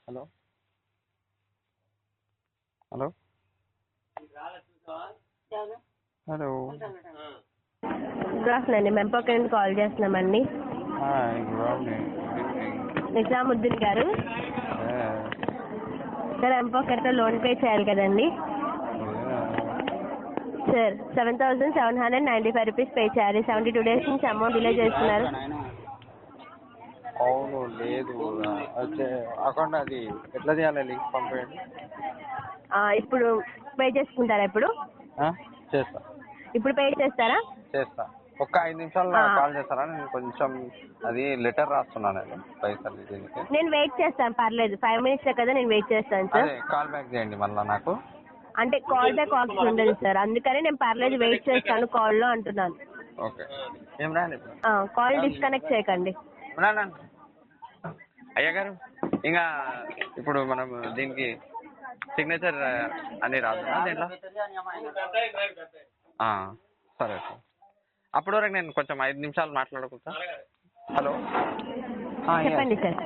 Hello hello hello good afternoon మెంపోక్ నుండి call చేస్తున్నామండి. Good afternoon. నిజాముద్దీన్ గారు సార్, ఎంపోకర్తో లోన్ పే చేయాలి కదండి సార్. 7,795 రూపీస్ పే చేయాలి. 72 days నుంచి అమౌంట్ డిలే చేస్తున్నారు. అవును, లేదు వచ్చే అకౌంట్ అది ఎట్లా చేయాలి? లింక్ పంపేయండి. ఇప్పుడు పే చేసుకుంటారా? చేస్తా. ఇప్పుడు పే చేస్తారా? చేస్తా. ఒక్క 5 నిమిషాలు కాల్ చేస్తారా? నేను కొంచెం అది లెటర్ రాస్తున్నాను, నేను పైసలు దీనికి. నేను వెయిట్ చేస్తాను, పర్లేదు. 5 minutes కదా, నేను వెయిట్ చేస్తాను సార్. కాల్ బ్యాక్ చేయండి మళ్ళీ నాకు. అంటే కాల్ బ్యాక్ ఆప్షన్ ఉండదు సార్, అందుకని నేను పర్లేదు వెయిట్ చేస్తాను కాల్లో అంటున్నాను. ఓకే. ఏం రాండి, కాల్ డిస్కనెక్ట్ చేయకండి. అయ్యా గారు, ఇంకా ఇప్పుడు మనం దీనికి సిగ్నేచర్ అని రాదు దీంట్లో. సరే సార్, అప్పటి వరకు నేను కొంచెం 5 నిమిషాలు మాట్లాడుకుంటా. హలో, చెప్పండి సార్.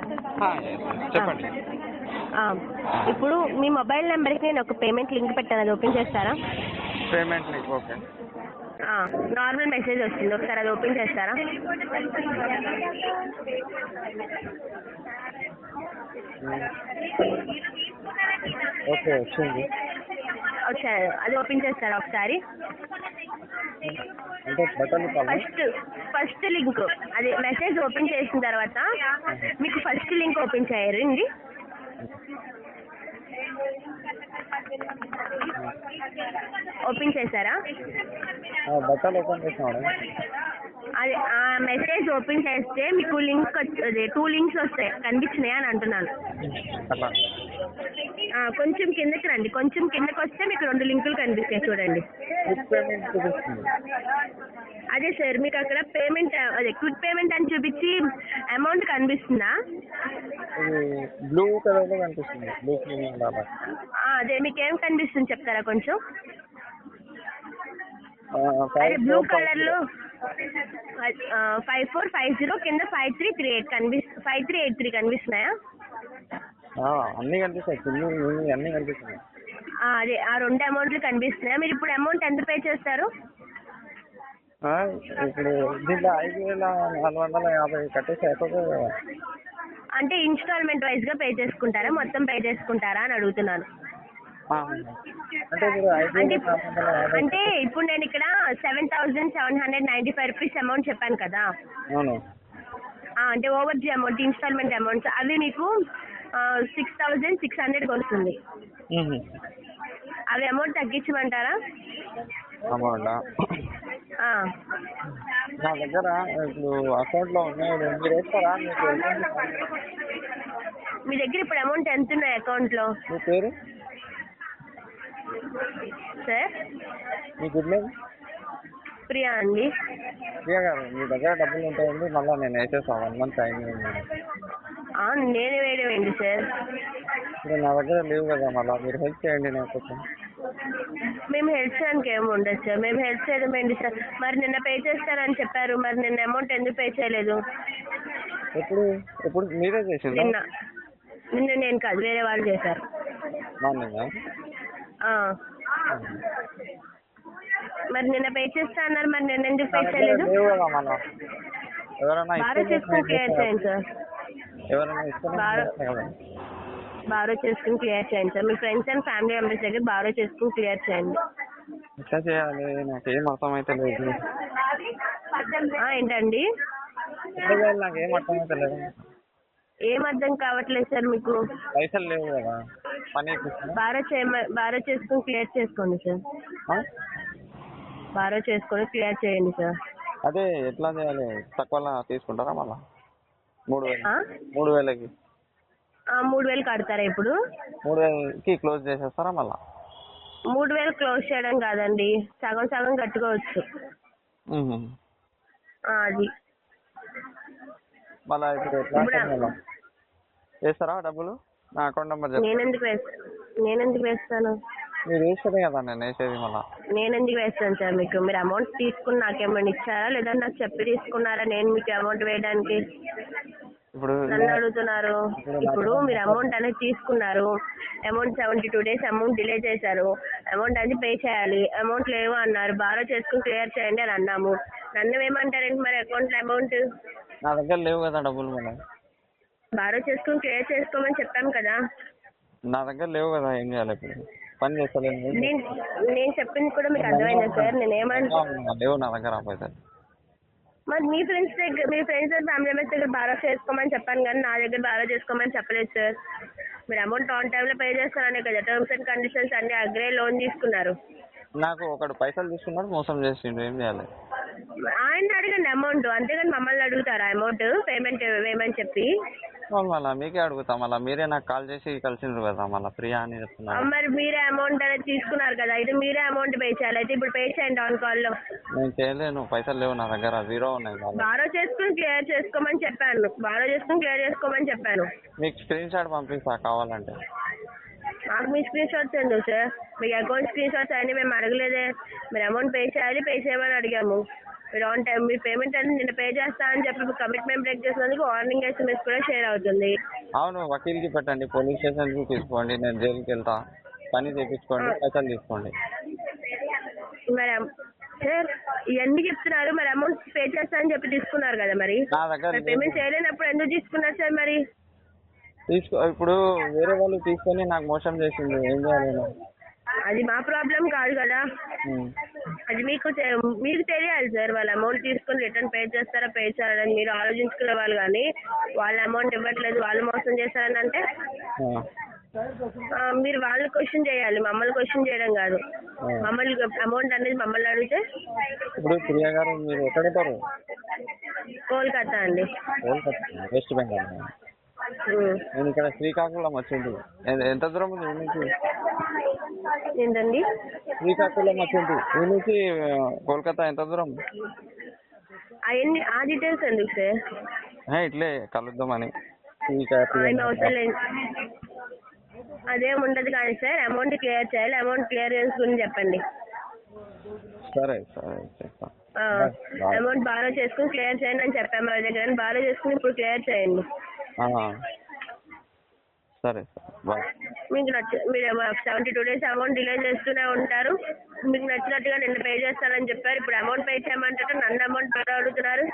చెప్పండి. ఇప్పుడు మీ మొబైల్ నెంబర్కి నేను ఒక పేమెంట్ లింక్ పెట్టాను, అది ఓపెన్ చేస్తారా? Payment link? Okay. Normal message వస్తుంది, ఒకసారి అది ఓపెన్ చేస్తారా? ఓకే, వచ్చింది. వచ్చారు, అది ఓపెన్ చేస్తారా ఒకసారి? అంటే బటన్ ఫస్ట్ లింక్, అది మెసేజ్ ఓపెన్ చేసిన తర్వాత మీకు ఫస్ట్ లింక్ ఓపెన్ చేయండి. ఓపెన్ చేశారా? బటన్ ఓపెన్ చేసినాడు. అది ఆ మెసేజ్ ఓపెన్ చేస్తే మీకు లింక్ అదే 2 links వస్తాయి, కనిపించినాయి అని అంటున్నాను. కొంచెం కిందకి రండి, కొంచెం కిందకి వస్తే మీకు 2 లింకులు కనిపిస్తాయి, చూడండి. అదే సార్, మీకు అక్కడ పేమెంట్ అదే క్విక్ పేమెంట్ అని చూపించి అమౌంట్ కనిపిస్తుందా? బ్లూ కలర్ లో కనిపిస్తుంది. అదే మీకు ఏం కనిపిస్తుంది చెప్తారా కొంచెం? అదే బ్లూ కలర్ లో 5450 కింద 5338 5383 కనిపిస్తున్నాయా? అన్ని కనిపిస్తాయి, అన్ని కనిపిస్తున్నాయి. అదే ఆ 2 అమౌంట్లు కనిపిస్తున్నాయా? మీరు ఇప్పుడు అమౌంట్ ఎంత పే చేస్తారు? ఇప్పుడు దీంట్లో 5,450 కట్టేసి అయిపోతుంది కదా. అంటే ఇన్స్టాల్మెంట్ వైజ్ గా పే చేసుకుంటారా, మొత్తం పే చేసుకుంటారా అని అడుగుతున్నాను. అంటే ఇప్పుడు నేను ఇక్కడ 7,795 రూపీస్ అమౌంట్ చెప్పాను కదా, అంటే ఓవర్ జీ అమౌంట్, ఇన్స్టాల్మెంట్ అమౌంట్స్ అవి మీకు 6,600 వస్తుంది. అవి అమౌంట్ తగ్గించమంటారా? నా దగ్గర ఇప్పుడు అకౌంట్ లో ఉన్నాయి, మీరు వేస్తారా? మీ దగ్గర ఇప్పుడు అమౌంట్ ఎంత ఉన్నాయి అకౌంట్ లో? మీ పేరు సార్? మీ గుడ్ నేమ్? ప్రియా అండి. ప్రియా గారు, మీ దగ్గర డబ్బులు ఉంటాయండి, మళ్ళీ నేను వేసేస్తాను. 1 month టైం. నేను వేయడం ఏంటి సార్? ఇప్పుడు నా దగ్గర లేవు కదా, మళ్ళీ మీరు హెల్ప్ చేయండి నాకు కొంచెం. మేము హెల్ప్ చేయడానికి ఏమి ఉండదు సార్, మేము హెల్ప్ చేయడం ఏంటి సార్? మరి నిన్న పే చేస్తారని చెప్పారు, మరి నిన్న అమౌంట్ ఎందుకు పే చేయలేదు? ఎప్పుడు మీరే చేసిందా? నిన్న నేను కాదు, వేరే వాళ్ళు చేశారు. మరి నిన్న పే చేస్తా అన్నారు, మరి నిన్న ఎందుకు పే చేయలేదు? బారో చేసుకుని క్లియర్ చేయండి సార్. బారో చేసుకుని క్లియర్ చేయండి sir. Me friends and family members దగ్గర బారో చేసుకుని క్లియర్ చేయండి. ఎట్లా చేయాలి? నాకేం అర్థమైతే లేదు. ఏంటండి? నాకేం అర్థమైతే లేదు. ఏం అర్థం కావట్లేదు సార్ మీకు? పైసలు లేవు కదా, పని. బారో చేసుకుని క్లియర్ చేసుకోండి సార్. బారో చేసుకొని క్లియర్ చేయండి సార్. అదే ఎట్లా చేయాలి? తక్కువ తీసుకుంటారా మళ్ళా? 3,000కి 3,000 కడతారా ఇప్పుడు? 3,000కి క్లోజ్ చేసేస్తారా మళ్ళా? 3,000 క్లోజ్ చేయడం కాదండి, సగం సగం కట్టుకోవచ్చు. అది మళ్ళీ ఇప్పుడు ఎట్లా వేస్తారా డబ్బులు? నా అకౌంట్ నెంబర్ చెప్పండి. నేనెందుకు వేస్తాను? మీరు వేసేదే కదా నేను వేసేది. మళ్ళీ నేనెందుకు వేస్తాను సార్ మీకు? మీరు అమౌంట్ తీసుకుని నాకేమైనా ఇచ్చారా, లేదా నాకు చెప్పి తీసుకున్నారా నేను మీకు అమౌంట్ వేయడానికి? ఇప్పుడు నన్ను అడుగుతున్నారు. ఇప్పుడు మీరు అమౌంట్ అనేది తీసుకున్నారు, అమౌంట్ 72 days అమౌంట్ డిలే చేశారు, అమౌంట్ అది పే చేయాలి, అమౌంట్ లేవు అన్నారు, బారో చేసుకుని క్లియర్ చేయండి అని అన్నాము. నన్ను ఏమంటారండి మరి అకౌంట్లో అమౌంట్? నా దగ్గర లేవు కదా డబ్బులు మేడం. బారో చేసుకుని క్లియర్ చేసుకోమని చెప్పాము కదా. నా దగ్గర లేవు కదా, ఏం చేయాలి ఇప్పుడు? పని చేస్తలేను. నేను చెప్పింది కూడా మీకు అర్థమైందా సార్? నేను ఏమంటా లేవు నా దగ్గర పైసలు. మరి మీ ఫ్రెండ్స్ ఫ్యామిలీ మెంబర్స్ దగ్గర బారో చేసుకోమని చెప్పాను కానీ నా దగ్గర బారో చేసుకోమని చెప్పలేదు సార్. మీరు అమౌంట్ ఆన్ టైంలో పే చేస్తారనే కదా టర్మ్స్ అండ్ కండిషన్స్ అన్ని అగ్రే లోన్ తీసుకున్నారు. నాకు ఒకడు పైసలు తీసుకున్నాడు, మోసం చేసిండు, ఏం చేయాలి? ఆయన అడగండి అమౌంట్, అంతేగాని మమ్మల్ని అడుగుతారా అమౌంట్ పేమెంట్ వేయమని చెప్పి? మళ్ళీ మీకే అడుగుతా, మళ్ళీ మీరే నాకు కాల్ చేసి కలిసిండ్రు కదా, మళ్ళీ ప్రియా అని చెప్తున్నారు. మరి మీరే అమౌంట్ అనేది తీసుకున్నారు కదా, అయితే మీరే అమౌంట్ పే చేయాలి. అయితే ఇప్పుడు పే చేయండి ఆన్ కాల్లో. నేను చేయలేను, పైసలు లేవు నా దగ్గర, జీరో ఉన్నాయి. బారో చేసుకుని క్లియర్ చేసుకోమని చెప్పాను, బారో చేసుకుని క్లియర్ చేసుకోమని చెప్పాను. మీకు స్క్రీన్ షాట్ పంపిస్తా కావాలంటే. మాకు మీ స్క్రీన్ షాట్స్ ఎందుకు సార్? మీకు అకౌంట్ స్క్రీన్ షాట్స్ అన్నీ మేము అడగలేదే. మీరు అమౌంట్ పే చేయాలి, పే చేయమని అడిగాము. మీరు ఆన్ టైం మీ పేమెంట్ అనేది నిన్న పే చేస్తా అని చెప్పి కమిట్మెంట్ బ్రేక్ చేసినందుకు వార్నింగ్ SMS కూడా షేర్ అవుతుంది. అవును, వకీల్కి పెట్టండి, పోలీస్ స్టేషన్కి తీసుకోండి, నేను జైలుకి వెళ్తా, పని చేయించుకోండి, పైసలు తీసుకోండి. మరి సార్ ఇవన్నీ చెప్తున్నారు, మరి అమౌంట్ పే చేస్తా అని చెప్పి తీసుకున్నారు కదా, మరి నా దగ్గర పేమెంట్ చేయలేనప్పుడు ఎందుకు తీసుకున్నారు సార్? మరి ఇప్పుడు వేరే వాళ్ళు తీసుకొని నాకు మోసం చేసింది, ఏం చేయాలి? అది మా ప్రాబ్లం కాదు కదా, అది మీకు తెలియాలి సార్. వాళ్ళ అమౌంట్ తీసుకొని రిటర్న్ పే చేస్తారా పే చేయాలని మీరు ఆలోచించుకునే వాళ్ళు, కానీ వాళ్ళ అమౌంట్ ఇవ్వట్లేదు, వాళ్ళు మోసం చేస్తారని అంటే మీరు వాళ్ళని క్వశ్చన్ చేయాలి, మమ్మల్ని క్వశ్చన్ చేయడం కాదు. మమ్మల్ని అమౌంట్ అనేది మమ్మల్ని అడిగితే. ఇప్పుడు ప్రియా గారు మీరు ఎక్కడుంటారు? కోల్కతా అండి. కోల్కతా, వెస్ట్ బెంగాల్. నేను ఇక్కడ శ్రీకాకుళం వచ్చింది. ఎంత దూరం ఉంది నుంచి? ఏంటండి? శ్రీకాకుళం వచ్చింది ఈ నుంచి కోల్కతా ఎంత దూరం? అవన్నీ ఆ డీటెయిల్స్ ఎందుకు సార్? ఇట్లే కలుద్దామని. అదేం ఉండదు కానీ సార్, అమౌంట్ క్లియర్ చేయాలి, అమౌంట్ క్లియర్ చేసుకుని చెప్పండి. సరే సరే చెప్తా. అమౌంట్ బారో చేసుకుని క్లియర్ చేయండి అని చెప్పాము వాళ్ళ దగ్గర, బారో చేసుకుని ఇప్పుడు క్లియర్ చేయండి. సరే సార్, బాయ్. మీకు మీరు 72 days అమౌంట్ డిలే చేస్తూనే ఉంటారు. మీకు నచ్చినట్టుగా నిన్న పే చేస్తానని చెప్పారు, ఇప్పుడు అమౌంట్ పే చేయమంటే నన్ను అమౌంట్ పే అడుగుతున్నారు.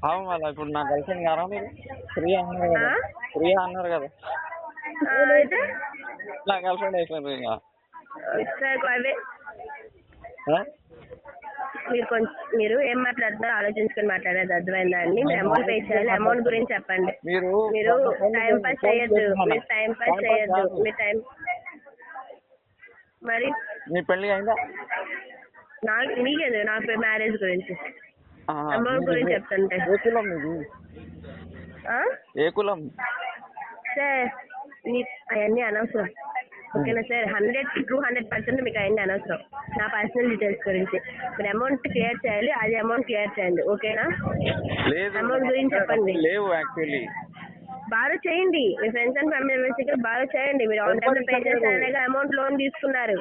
అవును, మళ్ళీ ఇప్పుడు నా గర్ల్ఫ్రెండ్ గారా మీరు? ప్రియా అన్నారు కదా, ప్రియా అన్నారు కదా, అయితే నా గర్ల్ఫ్రెండ్ అయిపోయింది ఇంకా. సార్ అవే మీరు ఏం మాట్లాడుతున్నారో ఆలోచించుకొని మాట్లాడేది, అర్థమైందా అండి? మీరు అమౌంట్ పే చేయాలి, అమౌంట్ గురించి చెప్పండి. మీరు టైం పాస్ చేయొద్దు, మీరు టైం పాస్ చేయొద్దు, మీ టైం. మరి మీ పెళ్లి అయిందా? మీకేది నాకు మ్యారేజ్ గురించి, అమౌంట్ గురించి చెప్తుంటే. ఏ కులం మీది? ఏ కులం? సార్ అవన్నీ అనవసరం, ఓకేనా సార్? 100% మీకు అవన్నీ అనవసరం, నా పర్సనల్ డీటెయిల్స్ గురించి. మీరు అమౌంట్ క్లియర్ చేయాలి, అది అమౌంట్ క్లియర్ చేయండి, ఓకేనా? అమౌంట్ గురించి చెప్పండి. లేవు యాక్చువల్లీ. బాగా చేయండి, మీ ఫ్రెండ్స్ అండ్ ఫ్యామిలీ మెంబర్స్ దగ్గర బాగా చేయండి. మీరు ఆన్ టైం పే చేస్తారనే అమౌంట్ లోన్ తీసుకున్నారు,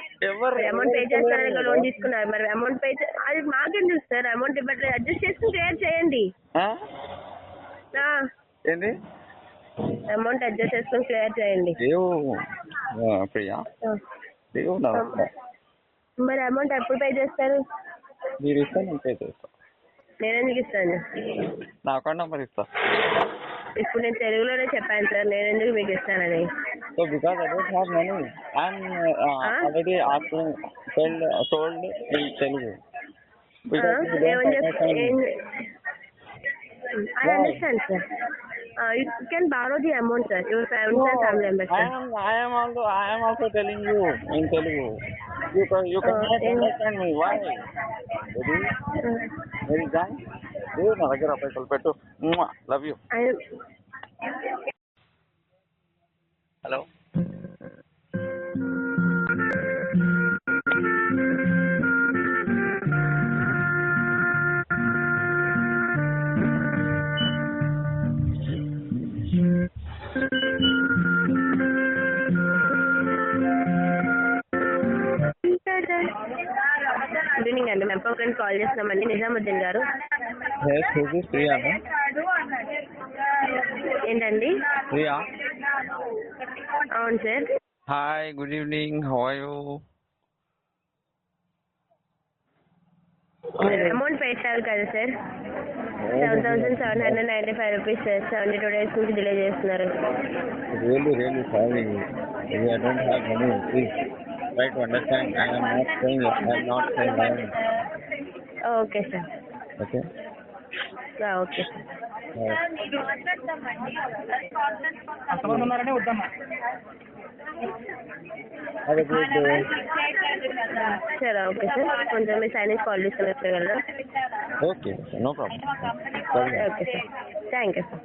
అమౌంట్ పే చేస్తారనే లోన్ తీసుకున్నారు. మరి అమౌంట్ పే అది మాకెందుకు సార్? అమౌంట్ ఇవ్వట్లేదు, అడ్జస్ట్ చేసుకుని క్లియర్ చేయండి. ఏంటి? అమౌంట్ అడ్జస్ట్ చేసుకుని క్లియర్ చేయండి. ప్రియా, మరి అమౌంట్ ఎప్పుడు పే చేస్తారు? మీరు ఇస్తే నేను పే చేస్తాను. నేను ఎందుకు ఇస్తాను? నా అకౌంట్ నెంబర్ ఇస్తా. ఇప్పుడు నేను తెలుగులోనే చెప్పాను సార్, నేను ఎందుకు మీకు ఇస్తానని. So because I don't have money, I'm already told in Telugu. I understand, sir. You can borrow the amount, sir. Your friends and family members. I am also telling you in Telugu. You cannot understand me. Why? Very done. నా దగ్గర పైసలు పెట్టు. Love you. Hello. Good evening అండి, మేము ఒకరికి call చేస్తున్నామండి. నిజాముద్దీన్ గారు. ఏంటండి? ప్రియా. అవును sir. Hi, good evening. How are you? Amount pay చేయాలి కదా సార్. 7,795 rupees sir. 72 days నుంచి డిలే చేస్తున్నారు. Really, really sorry. Maybe I don't have money. Please try to understand. I am not saying wrong. Okay sir. Okay? Okay sir. Have a great day. సరే okay sir. కొంచెం మీ science call తీసుకొని వచ్చేయగలరా? Okay, no problem. Okay sir. Thank you sir.